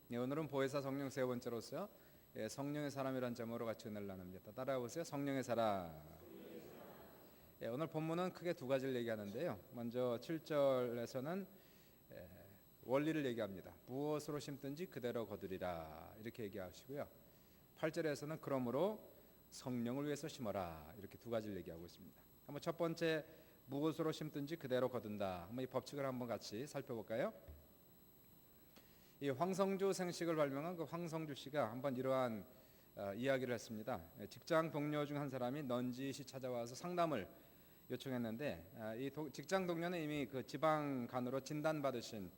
오늘은 보혜사 성령 세 번째로서 성령의 사람이란 제목으로 같이 은혜를 나눕니다. 따라해보세요. 성령의 사람. 오늘 본문은 크게 두 가지를 얘기하는데요. 먼저 7절에서는 원리를 얘기합니다. 무엇으로 심든지 그대로 거두리라 이렇게 얘기하시고요. 8절에서는 그러므로 성령을 위해서 심어라 이렇게 두 가지를 얘기하고 있습니다. 한번 첫 번째 무엇으로 심든지 그대로 거둔다. 한번 이 법칙을 한번 같이 살펴볼까요? 이 황성주 생식을 발명한 그 황성주 씨가 한번 이러한 이야기를 했습니다. 직장 동료 중 한 사람이 넌지시 찾아와서 상담을 요청했는데 이 직장 동료는 이미 그 지방간으로 진단받으신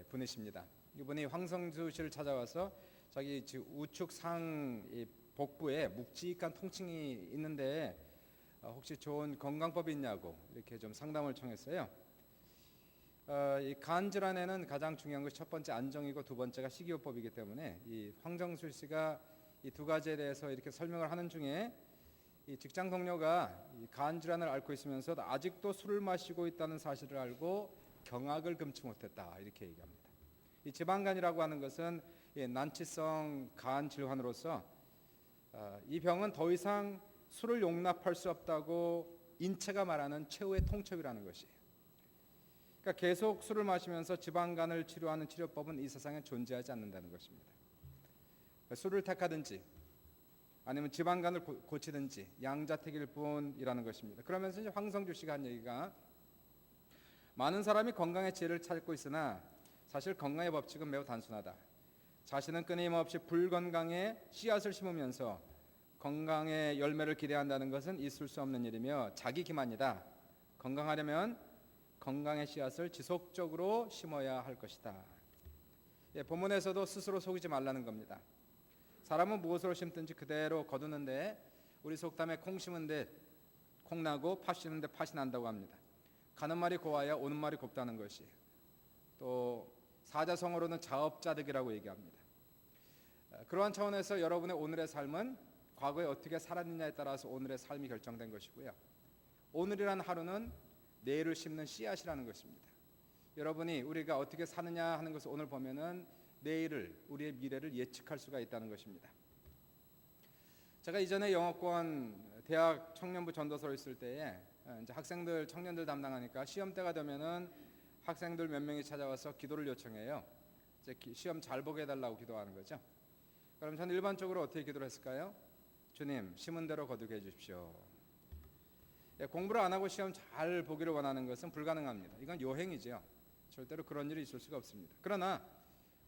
분이십니다. 이분이 황성주 씨를 찾아와서 자기 우측 상 복부에 묵직한 통증이 있는데 혹시 좋은 건강법이 있냐고 이렇게 좀 상담을 청했어요. 이 간 질환에는 가장 중요한 것이 첫 번째 안정이고 두 번째가 식이요법이기 때문에 이 황정수 씨가 이 두 가지에 대해서 이렇게 설명을 하는 중에 이 직장 동료가 이 간 질환을 앓고 있으면서 아직도 술을 마시고 있다는 사실을 알고 경악을 금치 못했다 이렇게 얘기합니다. 이 지방간이라고 하는 것은 이 난치성 간 질환으로서 이 병은 더 이상 술을 용납할 수 없다고 인체가 말하는 최후의 통첩이라는 것이에요. 그러니까 계속 술을 마시면서 지방간을 치료하는 치료법은 이 세상에 존재하지 않는다는 것입니다. 술을 택하든지 아니면 지방간을 고치든지 양자택일 뿐이라는 것입니다. 그러면서 이제 황성주 씨가 한 얘기가 많은 사람이 건강의 지혜를 찾고 있으나 사실 건강의 법칙은 매우 단순하다. 자신은 끊임없이 불건강에 씨앗을 심으면서 건강의 열매를 기대한다는 것은 있을 수 없는 일이며 자기 기만이다. 건강하려면 건강의 씨앗을 지속적으로 심어야 할 것이다. 본문에서도 스스로 속이지 말라는 겁니다. 사람은 무엇으로 심든지 그대로 거두는데 우리 속담에 콩 심은 데 콩 나고 팥 심은 데 팥이 난다고 합니다. 가는 말이 고와야 오는 말이 곱다는 것이에요. 또 사자성어로는 자업자득이라고 얘기합니다. 그러한 차원에서 여러분의 오늘의 삶은 과거에 어떻게 살았느냐에 따라서 오늘의 삶이 결정된 것이고요. 오늘이란 하루는 내일을 심는 씨앗이라는 것입니다. 여러분이 우리가 어떻게 사느냐 하는 것을 오늘 보면은 내일을 우리의 미래를 예측할 수가 있다는 것입니다. 제가 이전에 영어권 대학 청년부 전도서를 있을 때에 이제 학생들 청년들 담당하니까 시험 때가 되면은 학생들 몇 명이 찾아와서 기도를 요청해요. 이제 시험 잘 보게 해달라고 기도하는 거죠. 그럼 저는 일반적으로 어떻게 기도를 했을까요? 주님 심은 대로 거두게 해주십시오. 공부를 안 하고 시험 잘 보기를 원하는 것은 불가능합니다. 이건 요행이죠. 절대로 그런 일이 있을 수가 없습니다. 그러나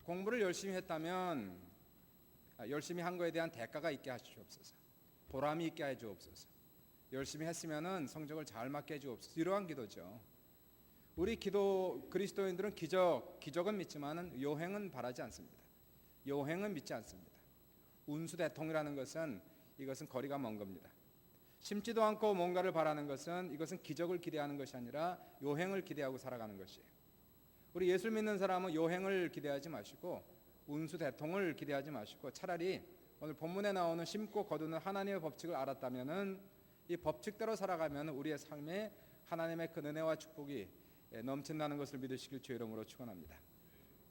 공부를 열심히 했다면 열심히 한 거에 대한 대가가 있게 하시옵소서. 보람이 있게 해주옵소서. 열심히 했으면은 성적을 잘 맞게 해주옵소서. 이러한 기도죠. 우리 그리스도인들은 기적은 믿지만은 요행은 바라지 않습니다. 요행은 믿지 않습니다. 운수대통이라는 이것은 거리가 먼 겁니다. 심지도 않고 뭔가를 바라는 것은 이것은 기적을 기대하는 것이 아니라 요행을 기대하고 살아가는 것이에요. 우리 예수 믿는 사람은 요행을 기대하지 마시고 운수대통을 기대하지 마시고 차라리 오늘 본문에 나오는 심고 거두는 하나님의 법칙을 알았다면은 이 법칙대로 살아가면 우리의 삶에 하나님의 그 은혜와 축복이 넘친다는 것을 믿으시길 주의 이름으로 축원합니다.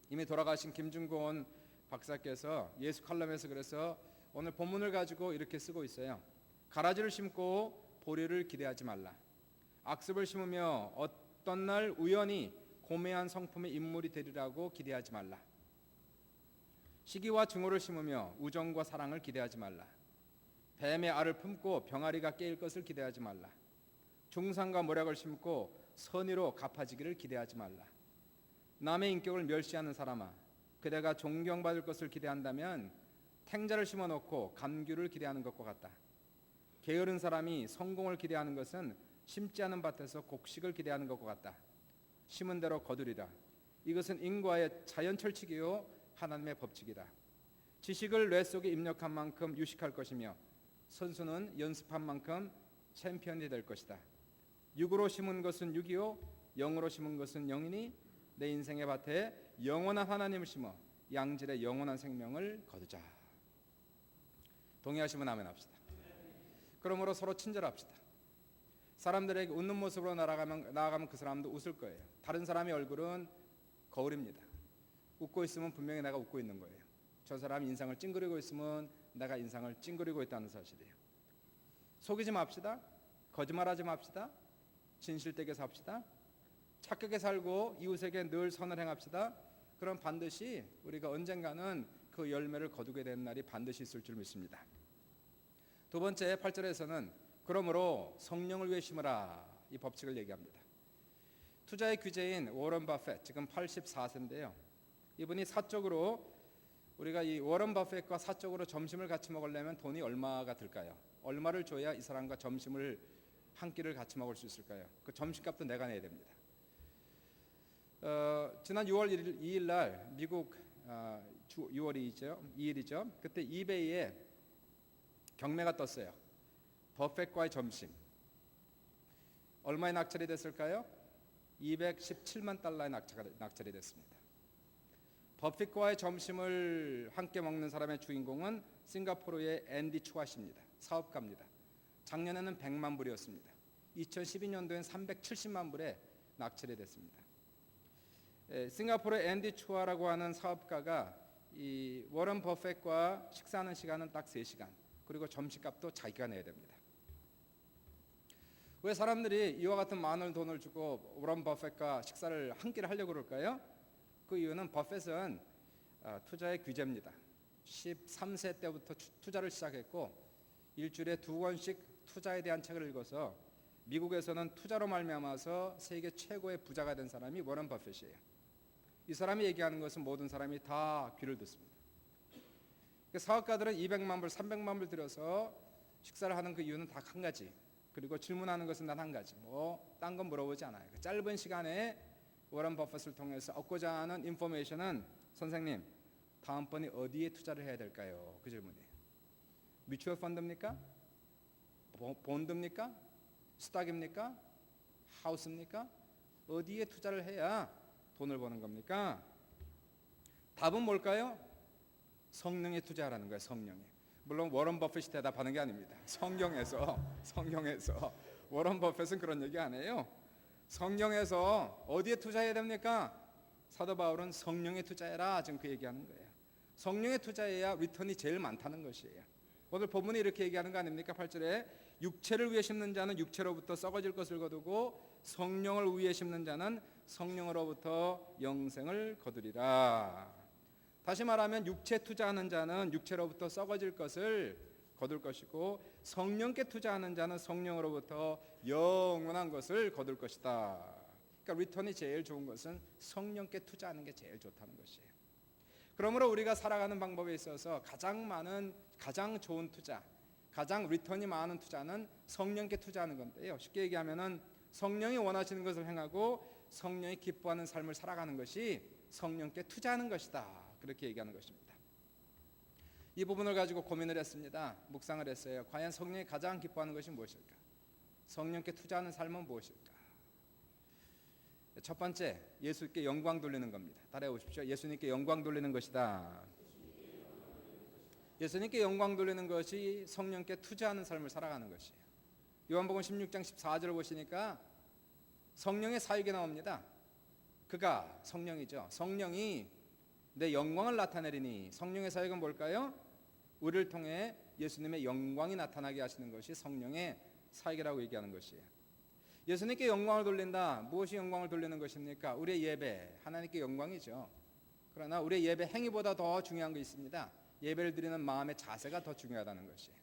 이미 돌아가신 김준곤 박사께서 예수 칼럼에서 그래서 오늘 본문을 가지고 이렇게 쓰고 있어요. 가라지를 심고 보리를 기대하지 말라. 악습을 심으며 어떤 날 우연히 고매한 성품의 인물이 되리라고 기대하지 말라. 시기와 증오를 심으며 우정과 사랑을 기대하지 말라. 뱀의 알을 품고 병아리가 깨일 것을 기대하지 말라. 중상과 모략을 심고 선의로 갚아지기를 기대하지 말라. 남의 인격을 멸시하는 사람아, 그대가 존경받을 것을 기대한다면 탱자를 심어놓고 감귤을 기대하는 것과 같다. 게으른 사람이 성공을 기대하는 것은 심지 않은 밭에서 곡식을 기대하는 것과 같다. 심은 대로 거두리라. 이것은 인과의 자연철칙이요 하나님의 법칙이다. 지식을 뇌 속에 입력한 만큼 유식할 것이며 선수는 연습한 만큼 챔피언이 될 것이다. 육으로 심은 것은 육이요 영으로 심은 것은 영이니 내 인생의 밭에 영원한 하나님을 심어 양질의 영원한 생명을 거두자. 동의하시면 아멘 합시다. 그러므로 서로 친절합시다. 사람들에게 웃는 모습으로 나아가면 그 사람도 웃을 거예요. 다른 사람의 얼굴은 거울입니다. 웃고 있으면 분명히 내가 웃고 있는 거예요. 저 사람이 인상을 찡그리고 있으면 내가 인상을 찡그리고 있다는 사실이에요. 속이지 맙시다. 거짓말하지 맙시다. 진실되게 삽시다. 착하게 살고 이웃에게 늘 선을 행합시다. 그럼 반드시 우리가 언젠가는 그 열매를 거두게 되는 날이 반드시 있을 줄 믿습니다. 두 번째 8절에서는 그러므로 성령을 위해 심으라 이 법칙을 얘기합니다. 투자의 귀재인 워런 버핏 지금 84세인데요. 이분이 사적으로 우리가 이 워런 버핏과 사적으로 점심을 같이 먹으려면 돈이 얼마가 들까요? 얼마를 줘야 이 사람과 점심을 한 끼를 같이 먹을 수 있을까요? 그 점심값도 내가 내야 됩니다. 지난 6월 2일 날 미국 6월 2일이죠. 그때 이베이에 경매가 떴어요. 버핏과의 점심. 얼마에 낙찰이 됐을까요? 217만 달러에 낙찰이 됐습니다. 버핏과의 점심을 함께 먹는 사람의 주인공은 싱가포르의 앤디 추아씨입니다. 사업가입니다. 작년에는 100만 불이었습니다. 2012년도엔 370만 불에 낙찰이 됐습니다. 싱가포르의 앤디 추아라고 하는 사업가가 이 워런 버핏과 식사하는 시간은 딱 3시간, 그리고 점심값도 자기가 내야 됩니다. 왜 사람들이 이와 같은 많은 돈을 주고 워런 버핏과 식사를 한 끼를 하려고 그럴까요? 그 이유는 버핏은 투자의 귀재입니다. 13세 때부터 투자를 시작했고 일주일에 2권씩 투자에 대한 책을 읽어서 미국에서는 투자로 말미암아서 세계 최고의 부자가 된 사람이 워런 버핏이에요. 이 사람이 얘기하는 것은 모든 사람이 다 귀를 듣습니다. 사업가들은 200만 불, 300만 불 들여서 식사를 하는 그 이유는 딱 한 가지. 그리고 질문하는 것은 단 한 가지. 딴 건 물어보지 않아요. 그 짧은 시간에 워런 버핏을 통해서 얻고자 하는 인포메이션은 선생님, 다음번에 어디에 투자를 해야 될까요? 그 질문이에요. 뮤추얼 펀드입니까? 본드입니까? 스탁입니까? 하우스입니까? 어디에 투자를 해야 돈을 버는 겁니까? 답은 뭘까요? 성령에 투자하라는 거예요. 성령에. 물론 워런 버핏이 대답하는 게 아닙니다. 성경에서 워런 버핏은 그런 얘기 안 해요. 성령에서 어디에 투자해야 됩니까? 사도 바울은 성령에 투자해라 지금 그 얘기하는 거예요. 성령에 투자해야 리턴이 제일 많다는 것이에요. 오늘 본문이 이렇게 얘기하는 거 아닙니까? 8절에 육체를 위해 심는 자는 육체로부터 썩어질 것을 거두고 성령을 위해 심는 자는 성령으로부터 영생을 거두리라. 다시 말하면 육체 투자하는 자는 육체로부터 썩어질 것을 거둘 것이고 성령께 투자하는 자는 성령으로부터 영원한 것을 거둘 것이다. 그러니까 리턴이 제일 좋은 것은 성령께 투자하는 게 제일 좋다는 것이에요. 그러므로 우리가 살아가는 방법에 있어서 가장 좋은 투자, 가장 리턴이 많은 투자는 성령께 투자하는 건데요. 쉽게 얘기하면은 성령이 원하시는 것을 행하고 성령이 기뻐하는 삶을 살아가는 것이 성령께 투자하는 것이다. 그렇게 얘기하는 것입니다. 이 부분을 가지고 고민을 했습니다. 묵상을 했어요. 과연 성령이 가장 기뻐하는 것이 무엇일까? 성령께 투자하는 삶은 무엇일까? 첫 번째, 예수님께 영광 돌리는 겁니다. 따라해 보십시오. 예수님께 영광 돌리는 것이다. 예수님께 영광 돌리는 것이 성령께 투자하는 삶을 살아가는 것이에요. 요한복음 16장 14절을 보시니까 성령의 사역이 나옵니다. 그가 성령이죠. 성령이 내 영광을 나타내리니. 성령의 사역은 뭘까요? 우리를 통해 예수님의 영광이 나타나게 하시는 것이 성령의 사역이라고 얘기하는 것이에요. 예수님께 영광을 돌린다. 무엇이 영광을 돌리는 것입니까? 우리의 예배, 하나님께 영광이죠. 그러나 우리의 예배 행위보다 더 중요한 게 있습니다. 예배를 드리는 마음의 자세가 더 중요하다는 것이에요.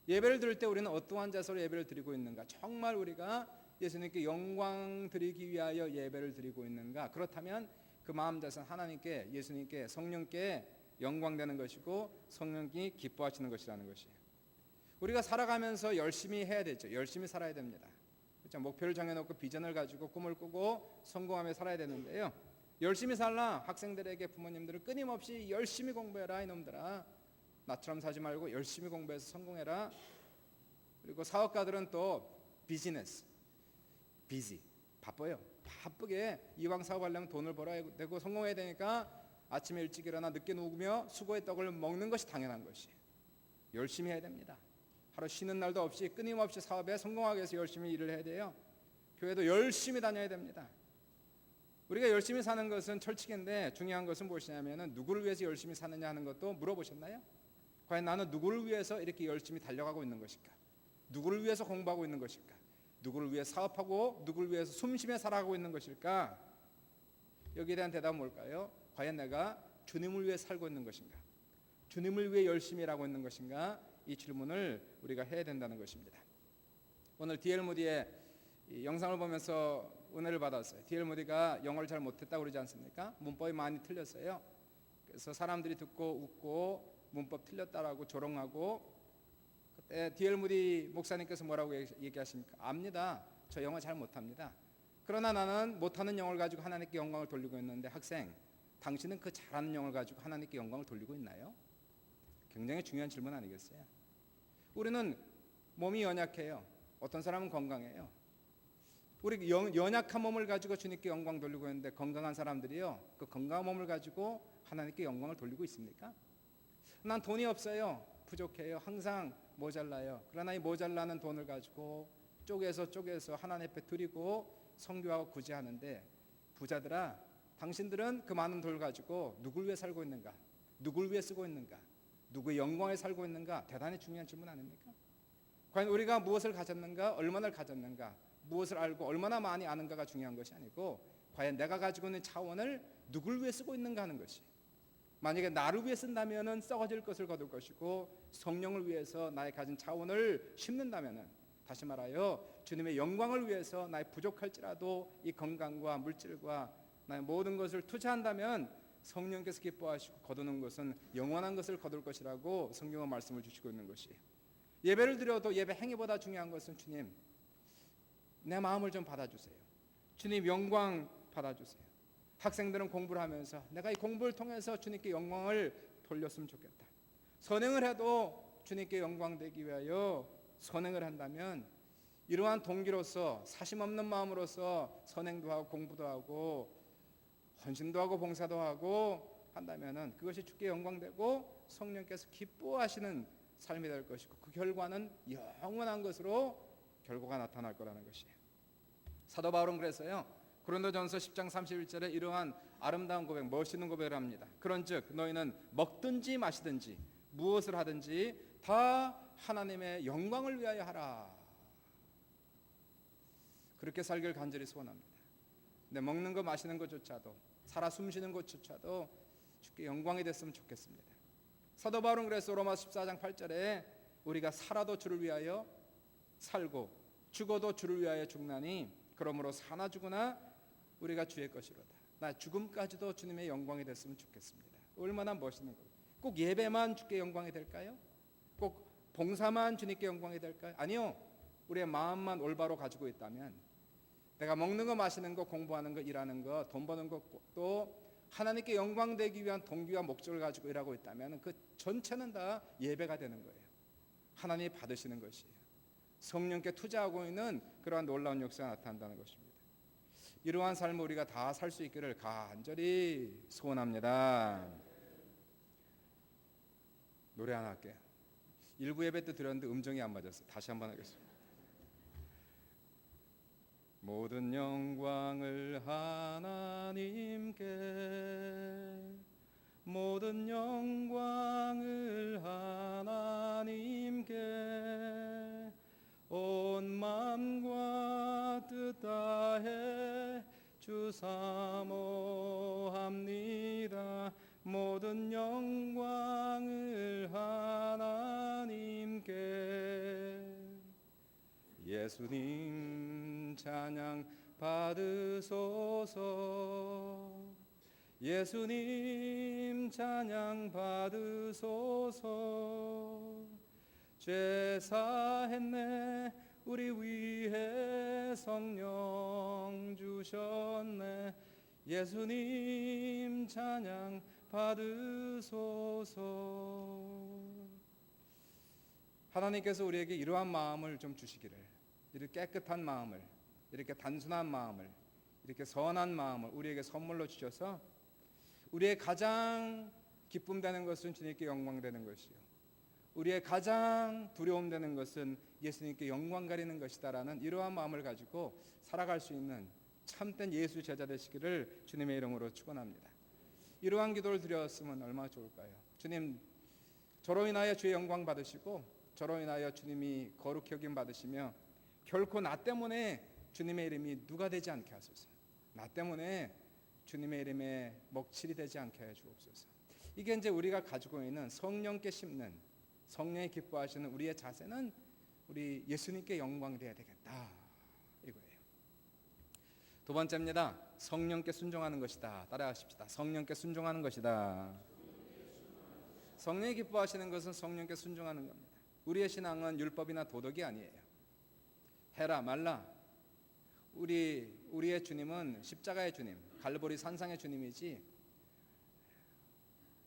예배를 드릴 때 우리는 어떠한 자세로 예배를 드리고 있는가? 정말 우리가 예수님께 영광 드리기 위하여 예배를 드리고 있는가? 그렇다면 그 마음 자세는 하나님께, 예수님께, 성령께 영광되는 것이고 성령이 기뻐하시는 것이라는 것이에요. 우리가 살아가면서 열심히 해야 되죠. 열심히 살아야 됩니다. 그렇죠? 목표를 정해놓고 비전을 가지고 꿈을 꾸고 성공하며 살아야 되는데요. 열심히 살라. 학생들에게 부모님들은 끊임없이 열심히 공부해라 이놈들아. 나처럼 사지 말고 열심히 공부해서 성공해라. 그리고 사업가들은 또 비즈니스, 비지, 바빠요. 바쁘게 이왕 사업하려면 돈을 벌어야 되고 성공해야 되니까 아침에 일찍 일어나 늦게 누우며 수고의 떡을 먹는 것이 당연한 것이에요. 열심히 해야 됩니다. 하루 쉬는 날도 없이 끊임없이 사업에 성공하기 위해서 열심히 일을 해야 돼요. 교회도 열심히 다녀야 됩니다. 우리가 열심히 사는 것은 철칙인데 중요한 것은 무엇이냐면은 누구를 위해서 열심히 사느냐 하는 것도 물어보셨나요? 과연 나는 누구를 위해서 이렇게 열심히 달려가고 있는 것일까? 누구를 위해서 공부하고 있는 것일까? 누구를 위해 사업하고 누구를 위해서 숨쉬며 살아가고 있는 것일까? 여기에 대한 대답은 뭘까요? 과연 내가 주님을 위해 살고 있는 것인가? 주님을 위해 열심히 일하고 있는 것인가? 이 질문을 우리가 해야 된다는 것입니다. 오늘 D.L. 무디의 영상을 보면서 은혜를 받았어요. D.L. 무디가 영어를 잘 못했다고 그러지 않습니까? 문법이 많이 틀렸어요. 그래서 사람들이 듣고 웃고 문법 틀렸다라고 조롱하고, 그때 D.L. 무디 목사님께서 뭐라고 얘기하십니까? 압니다. 저 영어 잘 못합니다. 그러나 나는 못하는 영어를 가지고 하나님께 영광을 돌리고 있는데, 학생, 당신은 그 잘하는 영어를 가지고 하나님께 영광을 돌리고 있나요? 굉장히 중요한 질문 아니겠어요? 우리는 몸이 연약해요. 어떤 사람은 건강해요. 우리 연약한 몸을 가지고 주님께 영광 돌리고 있는데, 건강한 사람들이요, 그 건강한 몸을 가지고 하나님께 영광을 돌리고 있습니까? 난 돈이 없어요. 부족해요. 항상 모자라요. 그러나 이 모자라는 돈을 가지고 쪼개서 하나님 앞에 드리고 선교하고 구제하는데, 부자들아, 당신들은 그 많은 돈을 가지고 누굴 위해 살고 있는가? 누굴 위해 쓰고 있는가? 누구의 영광에 살고 있는가? 대단히 중요한 질문 아닙니까? 과연 우리가 무엇을 가졌는가? 얼마나 가졌는가? 무엇을 알고 얼마나 많이 아는가가 중요한 것이 아니고, 과연 내가 가지고 있는 차원을 누굴 위해 쓰고 있는가 하는 것이. 만약에 나를 위해 쓴다면 썩어질 것을 거둘 것이고, 성령을 위해서 나의 가진 차원을 심는다면, 다시 말하여 주님의 영광을 위해서 나의 부족할지라도 이 건강과 물질과 나의 모든 것을 투자한다면 성령께서 기뻐하시고 거두는 것은 영원한 것을 거둘 것이라고 성경은 말씀을 주시고 있는 것이에요. 예배를 드려도 예배 행위보다 중요한 것은, 주님, 내 마음을 좀 받아주세요. 주님 영광 받아주세요. 학생들은 공부를 하면서 내가 이 공부를 통해서 주님께 영광을 돌렸으면 좋겠다. 선행을 해도 주님께 영광 되기 위하여 선행을 한다면, 이러한 동기로서 사심 없는 마음으로서 선행도 하고 공부도 하고 헌신도 하고 봉사도 하고 한다면은 그것이 주께 영광되고 성령께서 기뻐하시는 삶이 될 것이고, 그 결과는 영원한 것으로 결과가 나타날 거라는 것이에요. 사도 바울은 그래서요, 고린도전서 10장 31절에 이러한 아름다운 고백, 멋있는 고백을 합니다. 그런즉 너희는 먹든지 마시든지 무엇을 하든지 다 하나님의 영광을 위하여 하라. 그렇게 살기를 간절히 소원합니다. 근데 먹는 거 마시는 것조차도, 살아 숨쉬는 것조차도 주께 영광이 됐으면 좋겠습니다. 사도 바울은 그래서 로마 14장 8절에 우리가 살아도 주를 위하여 살고 죽어도 주를 위하여 죽나니 그러므로 사나 죽으나 우리가 주의 것이로다. 나 죽음까지도 주님의 영광이 됐으면 좋겠습니다. 얼마나 멋있는 거예요. 꼭 예배만 주께 영광이 될까요? 꼭 봉사만 주님께 영광이 될까요? 아니요. 우리의 마음만 올바로 가지고 있다면, 내가 먹는 거 마시는 거 공부하는 거 일하는 거 돈 버는 것도 하나님께 영광 되기 위한 동기와 목적을 가지고 일하고 있다면 그 전체는 다 예배가 되는 거예요. 하나님이 받으시는 것이에요. 성령께 투자하고 있는 그러한 놀라운 역사가 나타난다는 것입니다. 이러한 삶을 우리가 다 살 수 있기를 간절히 소원합니다. 노래 하나 할게요. 일부 예배 때 드렸는데 음정이 안 맞았어요. 다시 한번 하겠습니다. 모든 영광을 하나님께, 모든 영광을 하나님께, 온 마음과 뜻 다해 주 사모합니다. 모든 영광을 하나님께. 예수님 찬양 받으소서. 예수님 찬양 받으소서. 죄 사했네 우리 위해 성령 주셨네. 예수님 찬양 받으소서. 하나님께서 우리에게 이러한 마음을 좀 주시기를, 이렇게 깨끗한 마음을, 이렇게 단순한 마음을, 이렇게 선한 마음을 우리에게 선물로 주셔서, 우리의 가장 기쁨되는 것은 주님께 영광되는 것이요, 우리의 가장 두려움되는 것은 예수님께 영광 가리는 것이다라는 이러한 마음을 가지고 살아갈 수 있는 참된 예수 제자 되시기를 주님의 이름으로 축원합니다. 이러한 기도를 드렸으면 얼마나 좋을까요? 주님, 저로 인하여 주의 영광 받으시고 저로 인하여 주님이 거룩히 여김 받으시며 결코 나 때문에 주님의 이름이 누가 되지 않게 하소서. 나 때문에 주님의 이름에 먹칠이 되지 않게 해 주옵소서. 이게 이제 우리가 가지고 있는 성령께 심는, 성령이 기뻐하시는 우리의 자세는 우리 예수님께 영광 돼야 되겠다, 이거예요. 두 번째입니다. 성령께 순종하는 것이다. 따라하십시다. 성령께 순종하는 것이다. 성령이 기뻐하시는 것은 성령께 순종하는 겁니다. 우리의 신앙은 율법이나 도덕이 아니에요. 해라 말라. 우리의 주님은 십자가의 주님, 갈보리 산상의 주님이지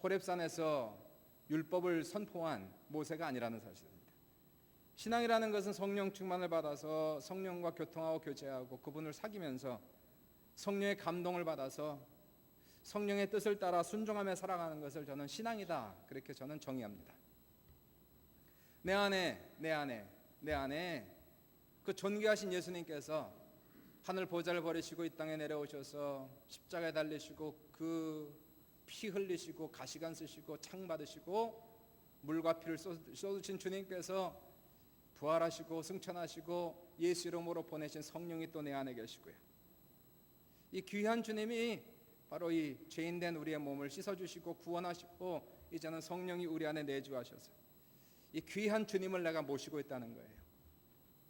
호렙산에서 율법을 선포한 모세가 아니라는 사실입니다. 신앙이라는 것은 성령 충만을 받아서 성령과 교통하고 교제하고 그분을 사귀면서 성령의 감동을 받아서 성령의 뜻을 따라 순종하며 살아가는 것을 저는 신앙이다, 그렇게 저는 정의합니다. 내 안에 그 존귀하신 예수님께서 하늘 보좌를 버리시고 이 땅에 내려오셔서 십자가에 달리시고 그 피 흘리시고 가시관 쓰시고 창 받으시고 물과 피를 쏟으신 주님께서 부활하시고 승천하시고 예수 이름으로 보내신 성령이 또 내 안에 계시고요. 이 귀한 주님이 바로 이 죄인된 우리의 몸을 씻어주시고 구원하시고 이제는 성령이 우리 안에 내주하셔서 이 귀한 주님을 내가 모시고 있다는 거예요.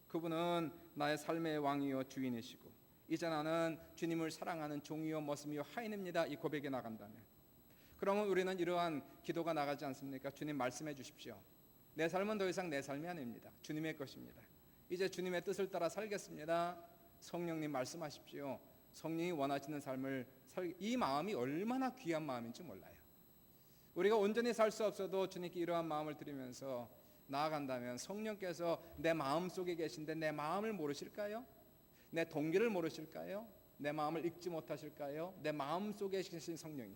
그분은 나의 삶의 왕이요 주인이시고 이제 나는 주님을 사랑하는 종이요 머슴이요 하인입니다. 이 고백이 나간다면, 그러면 우리는 이러한 기도가 나가지 않습니까? 주님 말씀해 주십시오. 내 삶은 더 이상 내 삶이 아닙니다. 주님의 것입니다. 이제 주님의 뜻을 따라 살겠습니다. 성령님 말씀하십시오. 성령이 원하시는 삶을 이 마음이 얼마나 귀한 마음인지 몰라요. 우리가 온전히 살 수 없어도 주님께 이러한 마음을 드리면서 나아간다면 성령께서 내 마음 속에 계신데 내 마음을 모르실까요? 내 동기를 모르실까요? 내 마음을 읽지 못하실까요? 내 마음 속에 계신 성령이,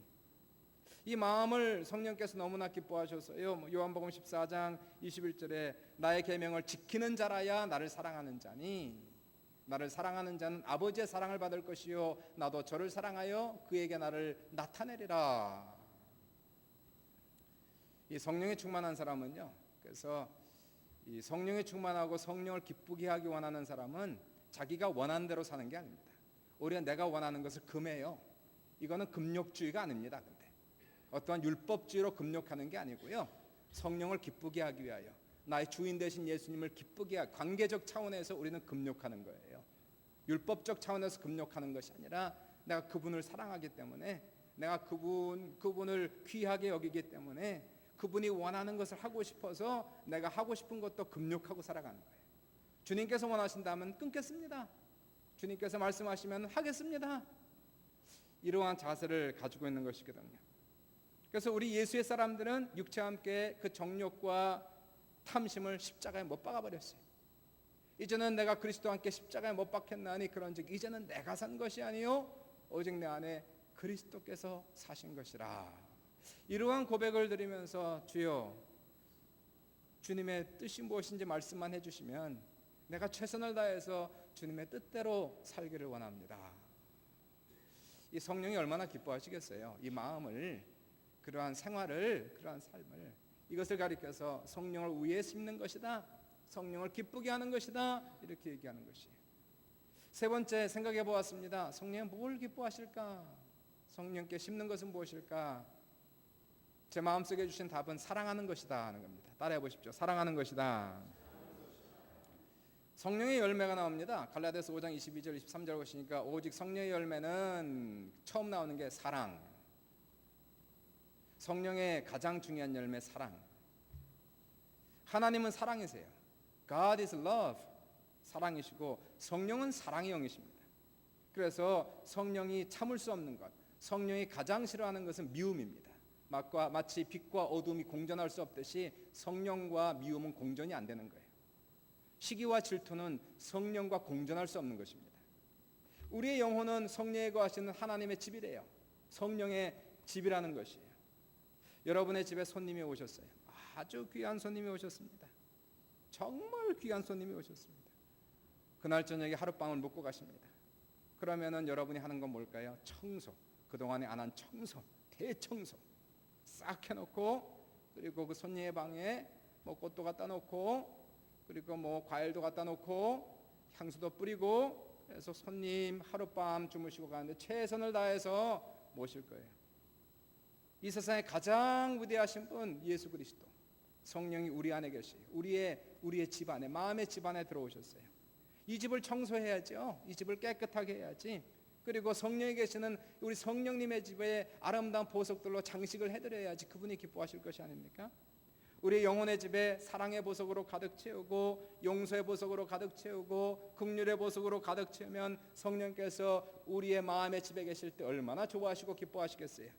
이 마음을 성령께서 너무나 기뻐하셔서요. 요한복음 14장 21절에 나의 계명을 지키는 자라야 나를 사랑하는 자니 나를 사랑하는 자는 아버지의 사랑을 받을 것이요 나도 저를 사랑하여 그에게 나를 나타내리라. 이 성령에 충만한 사람은요, 그래서 이 성령에 충만하고 성령을 기쁘게 하기 원하는 사람은 자기가 원하는 대로 사는 게 아닙니다. 오히려 내가 원하는 것을 금해요. 이거는 금욕주의가 아닙니다. 근데 어떠한 율법주의로 금욕하는 게 아니고요, 성령을 기쁘게 하기 위하여 나의 주인 되신 예수님을 기쁘게 하기, 관계적 차원에서 우리는 금욕하는 거예요. 율법적 차원에서 금욕하는 것이 아니라 내가 그분을 사랑하기 때문에, 내가 그분을 귀하게 여기기 때문에 그분이 원하는 것을 하고 싶어서 내가 하고 싶은 것도 금욕하고 살아가는 거예요. 주님께서 원하신다면 끊겠습니다. 주님께서 말씀하시면 하겠습니다. 이러한 자세를 가지고 있는 것이거든요. 그래서 우리 예수의 사람들은 육체와 함께 그 정욕과 탐심을 십자가에 못 박아버렸어요. 이제는 내가 그리스도와 함께 십자가에 못 박혔나니 그런즉 이제는 내가 산 것이 아니요 오직 내 안에 그리스도께서 사신 것이라. 이러한 고백을 드리면서 주여 주님의 뜻이 무엇인지 말씀만 해주시면 내가 최선을 다해서 주님의 뜻대로 살기를 원합니다. 이 성령이 얼마나 기뻐하시겠어요. 이 마음을, 그러한 생활을, 그러한 삶을, 이것을 가리켜서 성령을 위에 심는 것이다, 성령을 기쁘게 하는 것이다, 이렇게 얘기하는 것이에요. 세 번째 생각해 보았습니다. 성령은 뭘 기뻐하실까? 성령께 심는 것은 무엇일까? 제 마음속에 주신 답은 사랑하는 것이다 하는 겁니다. 따라해 보십시오. 사랑하는 것이다. 성령의 열매가 나옵니다. 갈라디아서 5장 22절 23절 보시니까 오직 성령의 열매는 처음 나오는 게 사랑. 성령의 가장 중요한 열매 사랑. 하나님은 사랑이세요. God is love. 사랑이시고 성령은 사랑의 영이십니다. 그래서 성령이 참을 수 없는 것, 성령이 가장 싫어하는 것은 미움입니다. 마치 빛과 어둠이 공존할 수 없듯이 성령과 미움은 공존이 안 되는 거예요. 시기와 질투는 성령과 공존할 수 없는 것입니다. 우리의 영혼은 성령에 거하시는 하나님의 집이래요. 성령의 집이라는 것이에요. 여러분의 집에 손님이 오셨어요. 아주 귀한 손님이 오셨습니다. 정말 귀한 손님이 오셨습니다. 그날 저녁에 하룻밤을 묵고 가십니다. 그러면은 여러분이 하는 건 뭘까요? 청소. 그동안에 안 한 청소, 대청소 싹 해놓고, 그리고 그 손님의 방에 뭐 꽃도 갖다 놓고, 그리고 뭐 과일도 갖다 놓고, 향수도 뿌리고, 그래서 손님 하룻밤 주무시고 가는데 최선을 다해서 모실 거예요. 이 세상에 가장 위대하신 분 예수 그리스도, 성령이 우리 안에 계시요 우리의 집 안에, 마음의 집 안에 들어오셨어요. 이 집을 청소해야죠. 이 집을 깨끗하게 해야지. 그리고 성령이 계시는 우리 성령님의 집에 아름다운 보석들로 장식을 해드려야지 그분이 기뻐하실 것이 아닙니까? 우리 영혼의 집에 사랑의 보석으로 가득 채우고, 용서의 보석으로 가득 채우고, 긍휼의 보석으로 가득 채우면 성령께서 우리의 마음의 집에 계실 때 얼마나 좋아하시고 기뻐하시겠어요.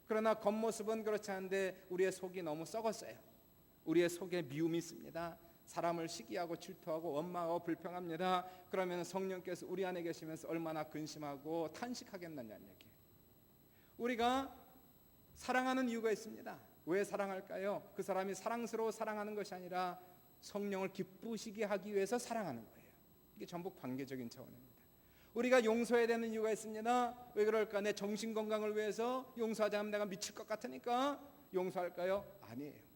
그러나 겉모습은 그렇지 않은데 우리의 속이 너무 썩었어요. 우리의 속에 미움이 있습니다. 사람을 시기하고 질투하고 원망하고 불평합니다. 그러면 성령께서 우리 안에 계시면서 얼마나 근심하고 탄식하겠느냐는 얘기예요. 우리가 사랑하는 이유가 있습니다. 왜 사랑할까요? 그 사람이 사랑스러워 사랑하는 것이 아니라 성령을 기쁘시게 하기 위해서 사랑하는 거예요. 이게 전부 관계적인 차원입니다. 우리가 용서해야 되는 이유가 있습니다. 왜 그럴까? 내 정신 건강을 위해서. 용서하지 않으면 내가 미칠 것 같으니까 용서할까요? 아니에요.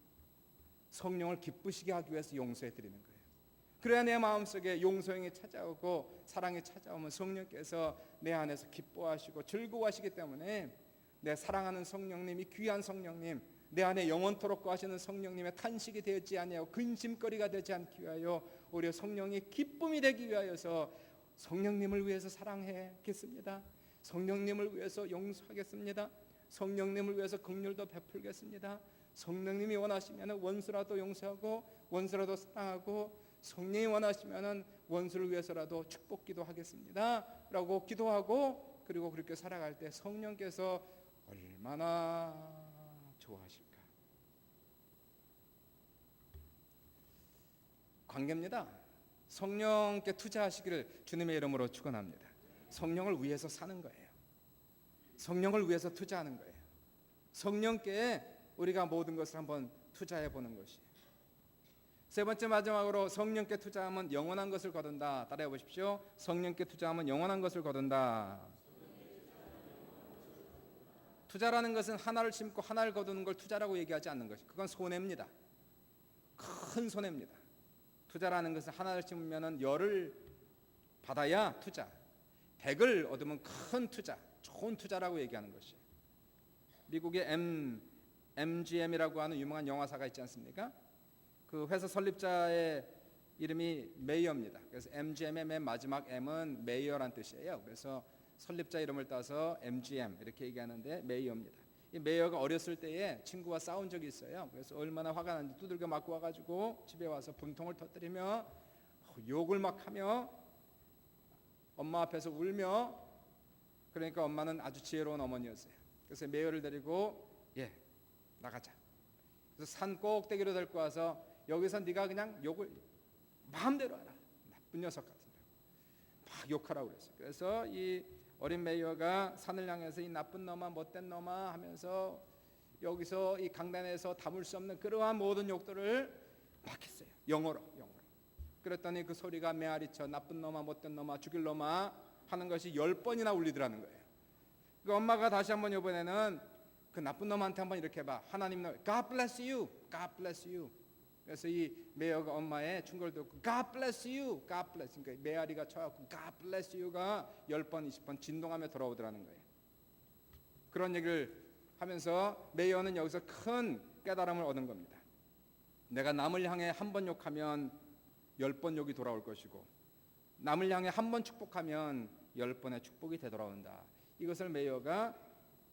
성령을 기쁘시게 하기 위해서 용서해 드리는 거예요. 그래야 내 마음속에 용서형이 찾아오고 사랑이 찾아오면 성령께서 내 안에서 기뻐하시고 즐거워하시기 때문에 내 사랑하는 성령님이, 귀한 성령님, 내 안에 영원토록 거하시는 성령님의 탄식이 되지 아니하고 근심거리가 되지 않기 위하여 오히려 성령이 기쁨이 되기 위하여서 성령님을 위해서 사랑하겠습니다. 성령님을 위해서 용서하겠습니다. 성령님을 위해서 긍휼도 베풀겠습니다. 성령님이 원하시면 원수라도 용서하고 원수라도 사랑하고, 성령이 원하시면 원수를 위해서라도 축복기도 하겠습니다 라고 기도하고, 그리고 그렇게 살아갈 때 성령께서 얼마나 좋아하실까. 관계입니다. 성령께 투자하시기를 주님의 이름으로 축원합니다. 성령을 위해서 사는 거예요. 성령을 위해서 투자하는 거예요. 성령께 우리가 모든 것을 한번 투자해 보는 것이. 세 번째, 마지막으로 성령께 투자하면 영원한 것을 거둔다. 따라해 보십시오. 성령께 투자하면 영원한 것을 거둔다. 투자라는 것은 하나를 심고 하나를 거두는 걸 투자라고 얘기하지 않는 것이, 그건 손해입니다. 큰 손해입니다. 투자라는 것은 하나를 심으면 10을 받아야 투자, 100을 얻으면 큰 투자, 좋은 투자라고 얘기하는 것이. 미국의 MGM이라고 하는 유명한 영화사가 있지 않습니까? 그 회사 설립자의 이름이 메이어입니다. 그래서 MGM의 맨 마지막 M은 메이어란 뜻이에요. 그래서 설립자 이름을 따서 MGM 이렇게 얘기하는데 메이어입니다. 이 메이어가 어렸을 때에 친구와 싸운 적이 있어요. 그래서 얼마나 화가 났는지 두들겨 맞고 와가지고 집에 와서 분통을 터뜨리며 욕을 막 하며 엄마 앞에서 울며, 그러니까 엄마는 아주 지혜로운 어머니였어요. 그래서 메이어를 데리고 나가자. 그래서 산 꼭대기로 데리고 와서 여기서 네가 그냥 욕을 마음대로 하라. 나쁜 녀석 같은 거. 막 욕하라고 그랬어요. 그래서 이 어린 메이어가 산을 향해서 이 나쁜 놈아, 못된 놈아 하면서 여기서 이 강단에서 담을 수 없는 그러한 모든 욕들을 막 했어요. 영어로. 그랬더니 그 소리가 메아리쳐 나쁜 놈아, 못된 놈아, 죽일 놈아 하는 것이 10번이나 울리더라는 거예요. 그 엄마가 다시 한번 이번에는 그 나쁜 놈한테 한번 이렇게 해봐. 하나님, God bless you, God bless you. 그래서 이 메이어가 엄마의 충고를 듣고 God bless you, God bless. 그러니까 메아리가 쳐갖고 God bless you가 10번, 20번 진동하며 돌아오더라는 거예요. 그런 얘기를 하면서 메이어는 여기서 큰 깨달음을 얻은 겁니다. 내가 남을 향해 한 번 욕하면 10번 욕이 돌아올 것이고, 남을 향해 한 번 축복하면 10번의 축복이 되돌아온다. 이것을 메이어가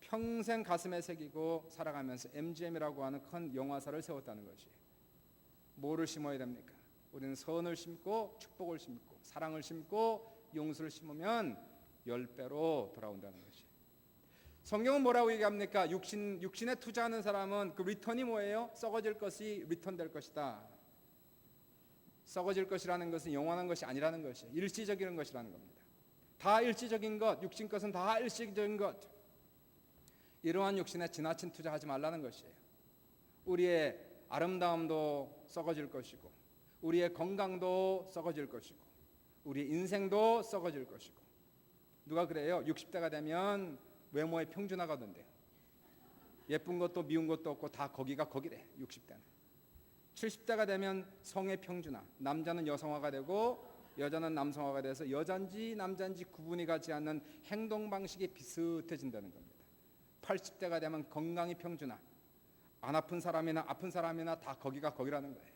평생 가슴에 새기고 살아가면서 MGM이라고 하는 큰 영화사를 세웠다는 것이. 뭐를 심어야 됩니까? 우리는 선을 심고 축복을 심고 사랑을 심고 용서를 심으면 10배로 돌아온다는 것이. 성경은 뭐라고 얘기합니까? 육신에 투자하는 사람은 그 리턴이 뭐예요? 썩어질 것이 리턴될 것이다. 썩어질 것이라는 것은 영원한 것이 아니라는 것이, 일시적인 것이라는 겁니다. 다 일시적인 것, 육신 것은 다 일시적인 것. 이러한 육신에 지나친 투자하지 말라는 것이에요. 우리의 아름다움도 썩어질 것이고, 우리의 건강도 썩어질 것이고, 우리의 인생도 썩어질 것이고, 누가 그래요? 60대가 되면 외모의 평준화가 된대요. 예쁜 것도 미운 것도 없고 다 거기가 거기래. 60대는. 70대가 되면 성의 평준화. 남자는 여성화가 되고 여자는 남성화가 돼서 여잔지 남잔지 구분이 가지 않는 행동 방식이 비슷해진다는 겁니다. 80대가 되면 건강이 평준화. 안 아픈 사람이나 아픈 사람이나 다 거기가 거기라는 거예요.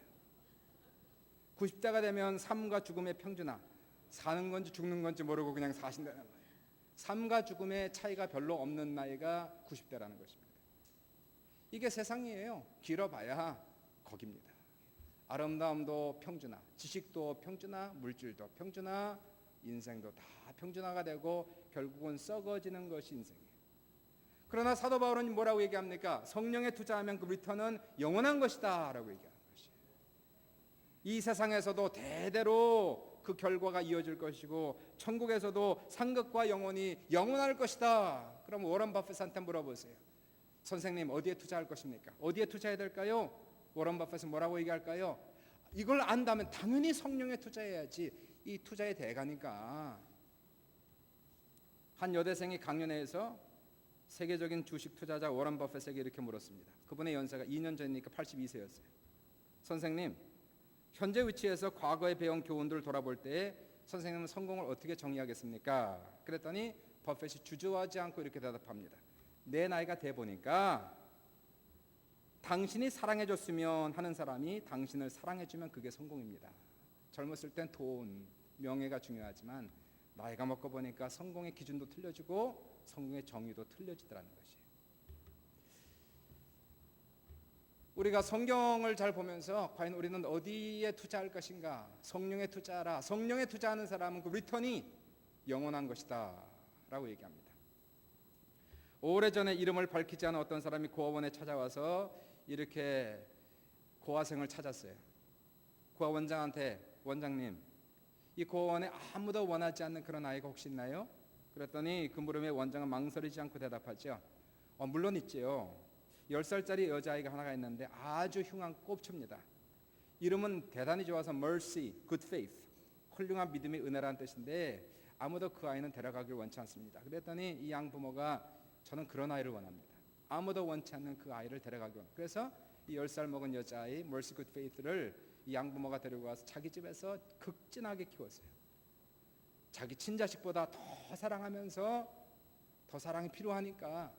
90대가 되면 삶과 죽음의 평준화. 사는 건지 죽는 건지 모르고 그냥 사신다는 거예요. 삶과 죽음의 차이가 별로 없는 나이가 90대라는 것입니다. 이게 세상이에요. 길어봐야 거기입니다. 아름다움도 평준화, 지식도 평준화, 물질도 평준화, 인생도 다 평준화가 되고 결국은 썩어지는 것이 인생이에요. 그러나 사도 바울은 뭐라고 얘기합니까? 성령에 투자하면 그 리턴은 영원한 것이다 라고 얘기하는 것이에요. 이 세상에서도 대대로 그 결과가 이어질 것이고 천국에서도 상급과 영원히 영원할 것이다. 그럼 워런 버핏한테 물어보세요. 선생님 어디에 투자할 것입니까? 어디에 투자해야 될까요? 워런 버핏은 뭐라고 얘기할까요? 이걸 안다면 당연히 성령에 투자해야지. 이 투자의 대가니까. 한 여대생이 강연회에서 세계적인 주식 투자자 워런 버핏에게 이렇게 물었습니다. 그분의 연세가 2년 전이니까 82세였어요. 선생님, 현재 위치에서 과거에 배운 교훈들을 돌아볼 때 선생님은 성공을 어떻게 정의하겠습니까? 그랬더니 버핏이 주저하지 않고 이렇게 대답합니다. 내 나이가 돼 보니까 당신이 사랑해줬으면 하는 사람이 당신을 사랑해주면 그게 성공입니다. 젊었을 땐 돈, 명예가 중요하지만 나이가 먹고 보니까 성공의 기준도 틀려지고 성공의 정의도 틀려지더라는 것이에요. 우리가 성경을 잘 보면서 과연 우리는 어디에 투자할 것인가? 성령에 투자하라. 성령에 투자하는 사람은 그 리턴이 영원한 것이다 라고 얘기합니다. 오래전에 이름을 밝히지 않은 어떤 사람이 고아원에 찾아와서 이렇게 고아생을 찾았어요. 고아 원장한테, 원장님, 이 고아원에 아무도 원하지 않는 그런 아이가 혹시 있나요? 그랬더니 그 물음에 원장은 망설이지 않고 대답하죠. 물론 있지요. 10살짜리 여자아이가 하나가 있는데 아주 흉한 꼽초입니다. 이름은 대단히 좋아서 mercy, good faith, 훌륭한 믿음의 은혜라는 뜻인데 아무도 그 아이는 데려가길 원치 않습니다. 그랬더니 이 양부모가 저는 그런 아이를 원합니다. 아무도 원치 않는 그 아이를 데려가길 원합니다. 그래서 이 10살 먹은 여자아이 mercy, good faith를 이 양부모가 데리고 와서 자기 집에서 극진하게 키웠어요. 자기 친자식보다 더 사랑하면서 더 사랑이 필요하니까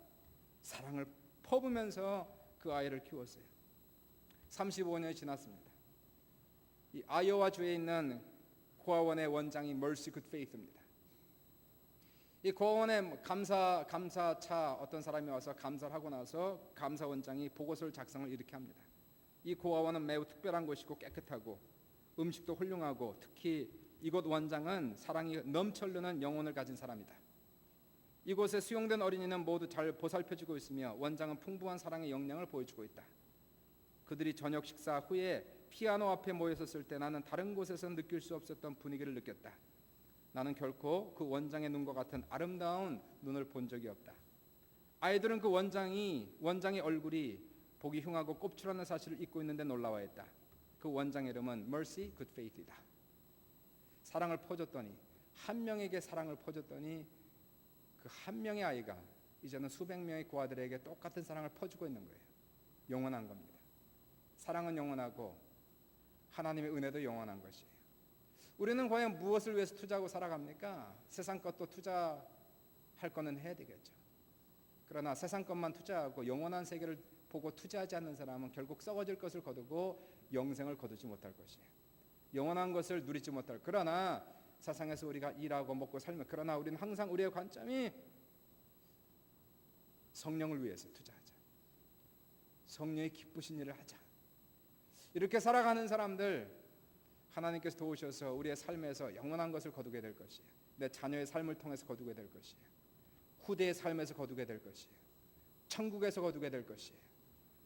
사랑을 퍼부면서 그 아이를 키웠어요. 35년이 지났습니다. 이 아이오와 주에 있는 고아원의 원장이 Mercy Good Faith입니다. 이 고아원의 감사차 어떤 사람이 와서 감사를 하고 나서 감사원장이 보고서를 작성을 이렇게 합니다. 이 고아원은 매우 특별한 곳이고 깨끗하고 음식도 훌륭하고 특히 이곳 원장은 사랑이 넘쳐 흐르는 영혼을 가진 사람이다. 이곳에 수용된 어린이는 모두 잘 보살펴주고 있으며 원장은 풍부한 사랑의 역량을 보여주고 있다. 그들이 저녁 식사 후에 피아노 앞에 모였었을 때 나는 다른 곳에서 느낄 수 없었던 분위기를 느꼈다. 나는 결코 그 원장의 눈과 같은 아름다운 눈을 본 적이 없다. 아이들은 그 원장의 얼굴이 보기 흉하고 꼽추라는 사실을 잊고 있는데 놀라워했다. 그 원장의 이름은 Mercy Good Faith이다. 사랑을 퍼줬더니 한 명에게 사랑을 퍼줬더니 그 한 명의 아이가 이제는 수백 명의 고아들에게 똑같은 사랑을 퍼주고 있는 거예요. 영원한 겁니다. 사랑은 영원하고 하나님의 은혜도 영원한 것이에요. 우리는 과연 무엇을 위해서 투자하고 살아갑니까? 세상 것도 투자할 거는 해야 되겠죠. 그러나 세상 것만 투자하고 영원한 세계를 보고 투자하지 않는 사람은 결국 썩어질 것을 거두고 영생을 거두지 못할 것이에요. 영원한 것을 누리지 못할. 그러나 세상에서 우리가 일하고 먹고 살면 그러나 우리는 항상 우리의 관점이 성령을 위해서 투자하자. 성령의 기쁘신 일을 하자. 이렇게 살아가는 사람들 하나님께서 도우셔서 우리의 삶에서 영원한 것을 거두게 될 것이에요. 내 자녀의 삶을 통해서 거두게 될 것이에요. 후대의 삶에서 거두게 될 것이에요. 천국에서 거두게 될 것이에요.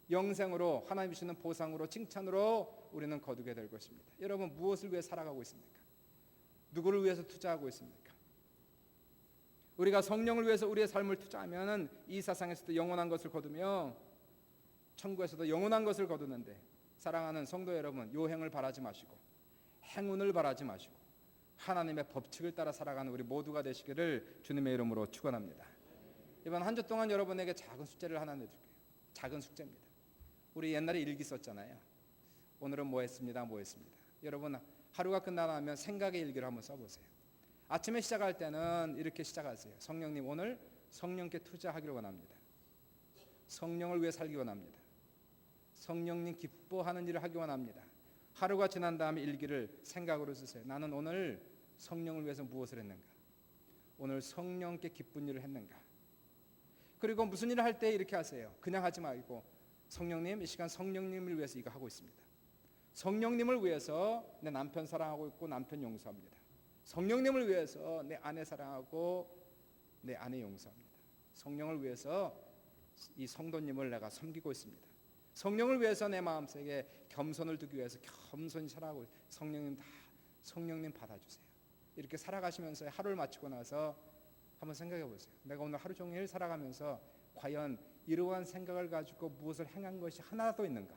영생으로 하나님 주시는 보상으로 칭찬으로 우리는 거두게 될 것입니다. 여러분 무엇을 위해 살아가고 있습니까? 누구를 위해서 투자하고 있습니까? 우리가 성령을 위해서 우리의 삶을 투자하면 이 세상에서도 영원한 것을 거두며 천국에서도 영원한 것을 거두는데 사랑하는 성도 여러분 요행을 바라지 마시고 행운을 바라지 마시고 하나님의 법칙을 따라 살아가는 우리 모두가 되시기를 주님의 이름으로 축원합니다. 이번 한 주 동안 여러분에게 작은 숙제를 하나 내줄게요. 작은 숙제입니다. 우리 옛날에 일기 썼잖아요. 오늘은 뭐 했습니다. 뭐 했습니다. 여러분 하루가 끝나면 생각의 일기를 한번 써보세요. 아침에 시작할 때는 이렇게 시작하세요. 성령님, 오늘 성령께 투자하기를 원합니다. 성령을 위해 살기 원합니다. 성령님 기뻐하는 일을 하기 원합니다. 하루가 지난 다음에 일기를 생각으로 쓰세요. 나는 오늘 성령을 위해서 무엇을 했는가? 오늘 성령께 기쁜 일을 했는가? 그리고 무슨 일을 할 때 이렇게 하세요. 그냥 하지 말고 성령님, 이 시간 성령님을 위해서 이거 하고 있습니다. 성령님을 위해서 내 남편 사랑하고 있고 남편 용서합니다. 성령님을 위해서 내 아내 사랑하고 내 아내 용서합니다. 성령을 위해서 이 성도님을 내가 섬기고 있습니다. 성령을 위해서 내 마음속에 겸손을 두기 위해서 겸손히 살아가고 성령님 받아주세요. 이렇게 살아가시면서 하루를 마치고 나서 한번 생각해 보세요. 내가 오늘 하루 종일 살아가면서 과연 이러한 생각을 가지고 무엇을 행한 것이 하나도 있는가?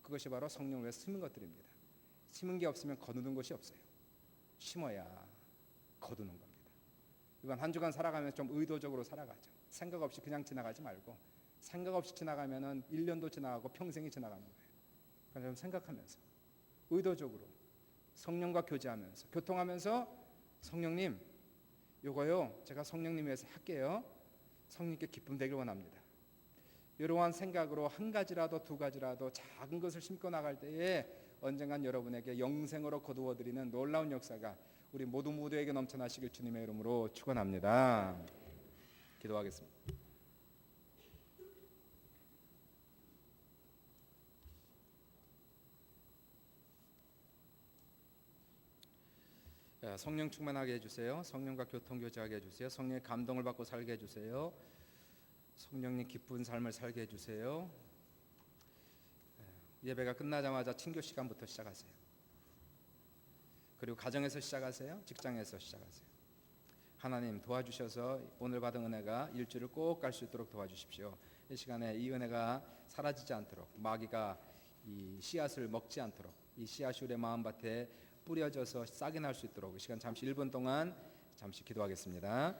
그것이 바로 성령을 위해서 심은 것들입니다. 심은 게 없으면 거두는 것이 없어요. 심어야 거두는 겁니다. 이번 한 주간 살아가면서 좀 의도적으로 살아가죠. 생각 없이 그냥 지나가지 말고, 생각 없이 지나가면은 1년도 지나가고 평생이 지나가는 거예요. 그래서 좀 생각하면서 의도적으로 성령과 교제하면서 교통하면서 성령님, 요거요 제가 성령님 위해서 할게요. 성령님께 기쁨 되길 원합니다. 이러한 생각으로 한 가지라도 두 가지라도 작은 것을 심고 나갈 때에 언젠간 여러분에게 영생으로 거두어드리는 놀라운 역사가 우리 모두에게 넘쳐나시길 주님의 이름으로 축원합니다. 기도하겠습니다. 성령 충만하게 해주세요. 성령과 교통교제하게 해주세요. 성령의 감동을 받고 살게 해주세요. 성령님 기쁜 삶을 살게 해주세요. 예배가 끝나자마자 친교 시간부터 시작하세요. 그리고 가정에서 시작하세요. 직장에서 시작하세요. 하나님 도와주셔서 오늘 받은 은혜가 일주일을 꼭 갈 수 있도록 도와주십시오. 이 시간에 이 은혜가 사라지지 않도록, 마귀가 이 씨앗을 먹지 않도록, 이 씨앗이 우리의 마음밭에 뿌려져서 싹이 날 수 있도록 이 시간 잠시 1분 동안 잠시 기도하겠습니다.